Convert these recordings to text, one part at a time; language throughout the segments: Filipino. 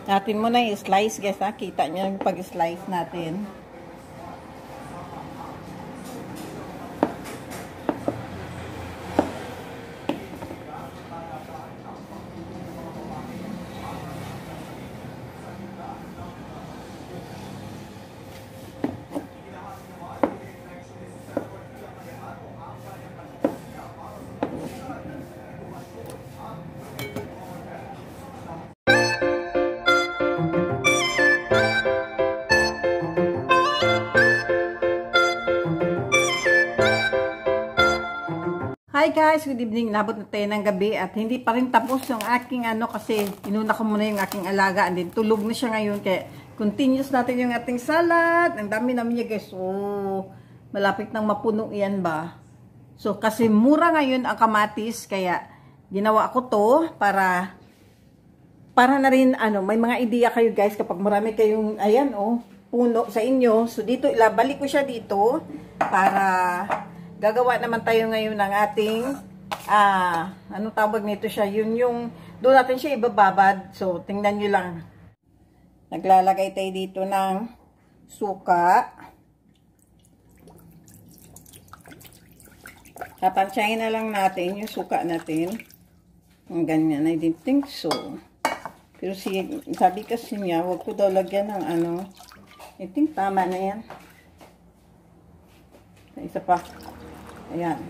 Natin muna yung slice, guys, ha? Kita nyo yung pag-slice natin. Hi guys, good evening. Labot na tayo ng gabi at hindi pa rin tapos yung aking kasi inuna ko muna yung aking alaga and then tulog na siya ngayon kaya continuous natin yung ating salad. Ang dami namin niya guys. So, malapit nang mapuno yan ba? So, kasi mura ngayon ang kamatis kaya ginawa ko to para na rin may mga ideya kayo guys kapag marami kayong puno sa inyo. So, dito ilabalik ko siya dito para gagawa naman tayo ngayon ng ating, anong tawag nito siya? Yun yung, doon natin siya ibababad. So, tingnan nyo lang. Naglalagay tayo dito ng suka. Tapansyahin na lang natin yung suka natin. Ang ganyan. I didn't think so. Pero sabi kasi niya, huwag ko daw lagyan ng I think tama na yan. Isa pa. Ayan.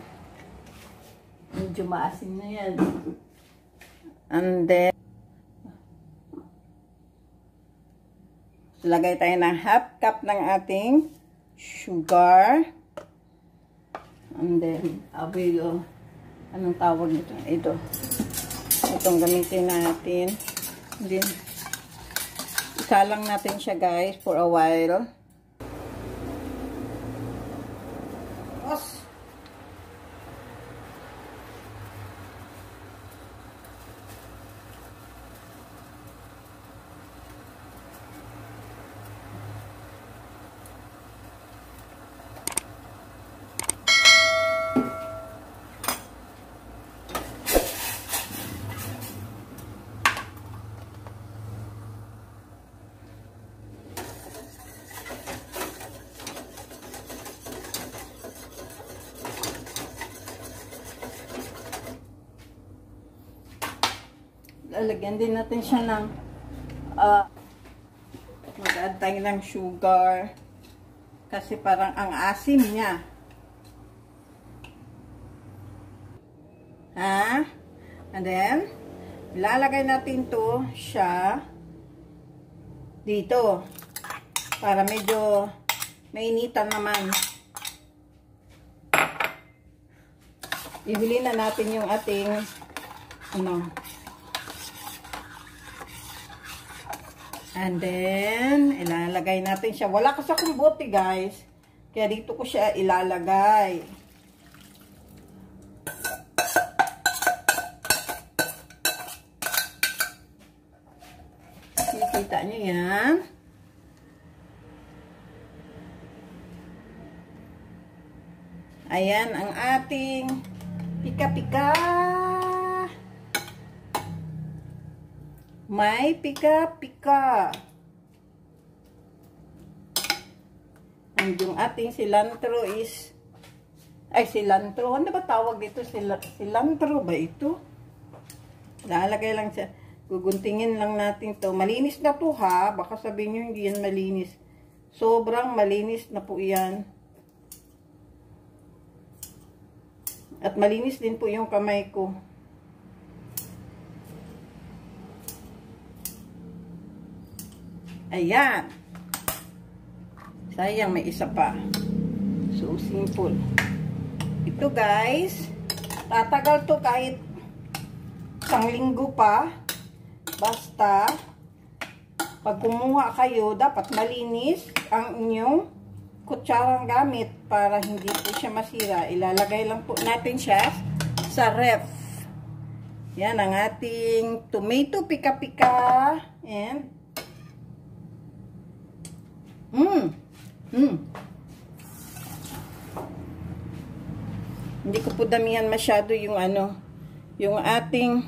Medyo maasim na yan. And then, lagay tayo ng half cup ng ating sugar. And then, anong tawag nito? Ito. Itong gamitin natin. And then, isalang natin siya guys for a while. Lalagyan din natin siya ng mag-add tayo ng sugar kasi parang ang asim niya. And then ilalagay natin to siya dito para medyo mainitan naman. Ibili na natin yung ating and then, ilalagay natin siya. Wala kasi akong bote, guys. Kaya dito ko siya ilalagay. Kita nyo yan. Ayan ang ating pika-pika. May pika-pika. And yung ating cilantro is, cilantro. Ano ba tawag dito? Cilantro ba ito? Lalagay lang siya. Guguntingin lang natin to. Malinis na to ha. Baka sabihin nyo hindi yan malinis. Sobrang malinis na po yan. At malinis din po yung kamay ko. Ayan. Sayang, may isa pa. So, simple. Ito, guys. Tatagal to kahit 1 linggo pa. Basta, pag kumuha kayo, dapat malinis ang inyong kutsarang gamit para hindi po siya masira. Ilalagay lang po natin siya sa ref. Yan ang ating tomato pika-pika and Hindi ko po damihan masyado yung yung ating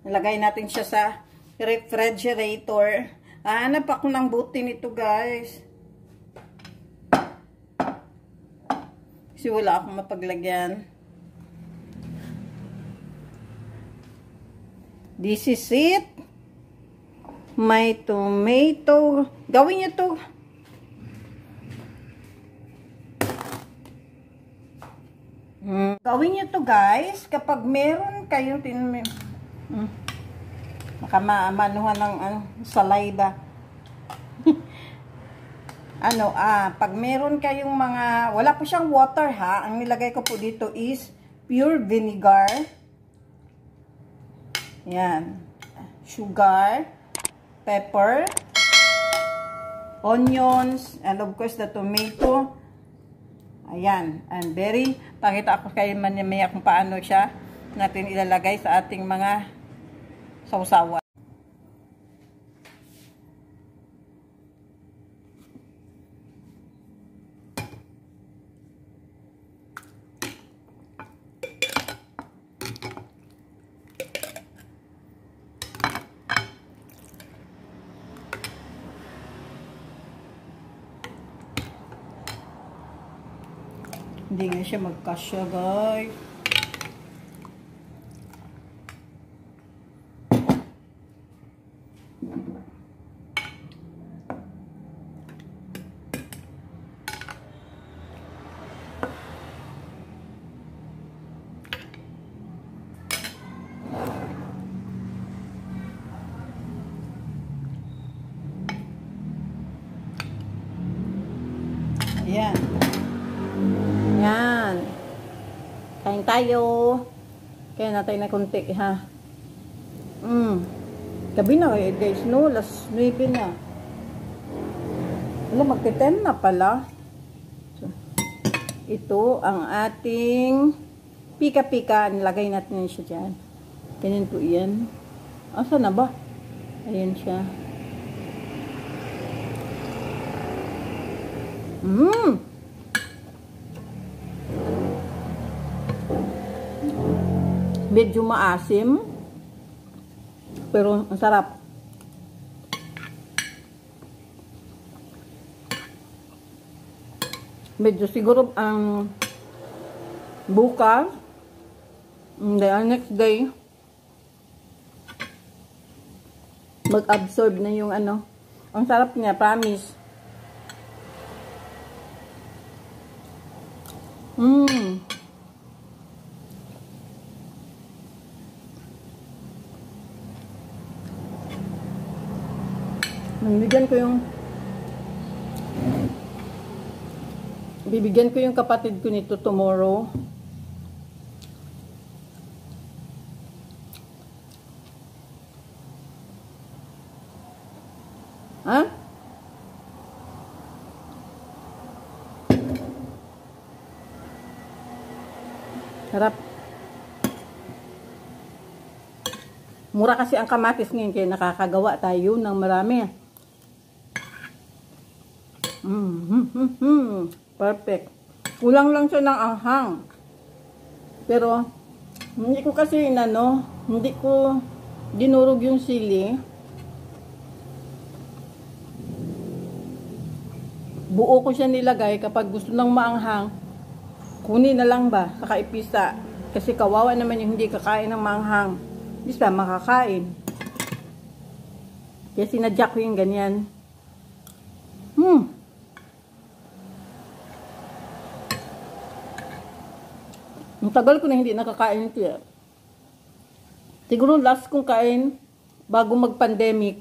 Nilagay natin siya sa refrigerator. Hanap ako ng buti nito, guys. Kasi wala akong mapaglagyan. This is it. May tomato. Gawin nyo to. Gawin nyo to, guys. Kapag meron kayong manuhan ng saliva. Pag meron kayong mga, wala po siyang water ha. Ang nilagay ko po dito is pure vinegar. Yan. Sugar, pepper, onions, and of course the tomato. Ayan. And pakita ko kayo maya kung paano siya natin ilalagay sa ating mga sausawan. Hindi nga siya magkasya, guys. Ayan. Yan. Kain tayo. Kaya natin na konti, ha. Gabi na, guys, no? Alas 9 na. Wala, magti-10 na pala. So, ito ang ating pika-pika. Nilagay natin siya dyan. Ganyan po yan. Asa na ba? Ayan siya. Medyo maasim, pero ang sarap. Medyo siguro ang bukas, next day, mag-absorb na yung ang sarap niya, promise. Bibigyan ko yung kapatid ko nito tomorrow. Ha? Sarap. Mura kasi ang kamatis ngayon, kaya nakakagawa tayo ng marami. Perfect. Kulang lang siya ng anghang. Pero, hindi ko kasi hindi ko dinurog yung sili. Buo ko siya nilagay. Kapag gusto ng maanghang, kunin na lang ba, saka ipisa. Kasi kawawa naman yung hindi kakain ng maanghang. Bisa makakain. Kaya sinadya ko yung ganyan. Ang tagal ko na hindi nakakain ito. Siguro last kong kain bago mag-pandemic.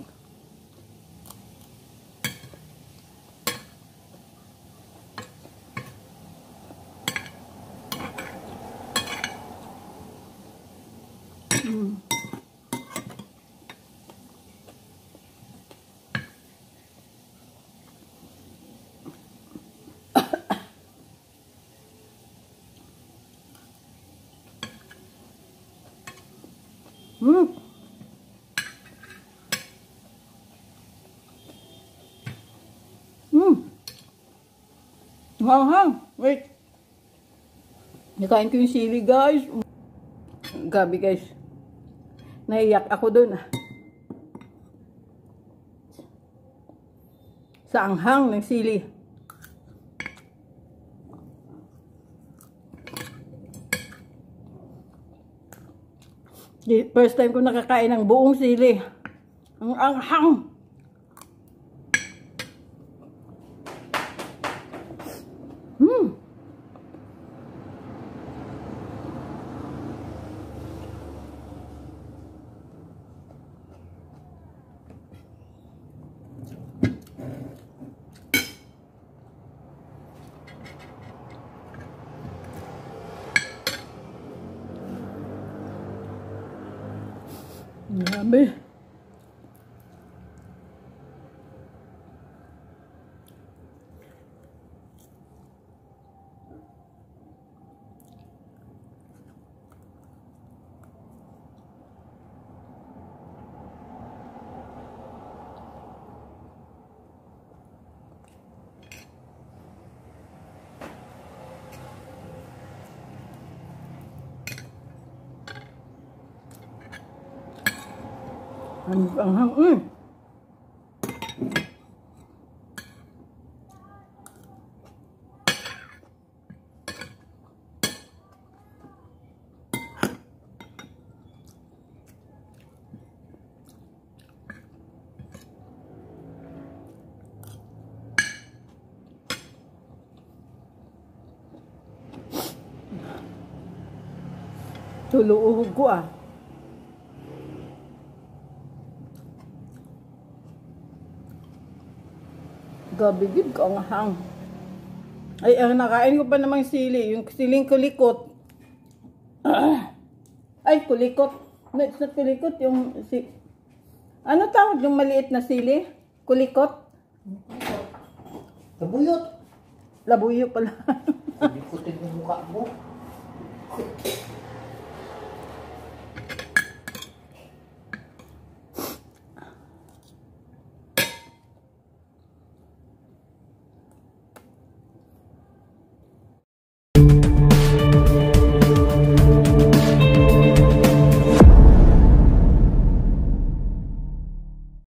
Hanghang. Wait. Nakain ko yung sili, guys. Gabi, guys. Naiyak ako dun. Sa anghang ng sili. First time ko nakakain ng buong sili. Ang anghang. Grabe. Ang anghang. Tuluuhog ko ah. Gabi gid ka ang hang. Ay, ang nakain ko pa namang sili. Yung siling kulikot. Ay, kulikot. No, it's not kulikot. Yung ano tawag yung maliit na sili? Kulikot? Labuyot. Labuyo pala. Likotin yung mukha mo.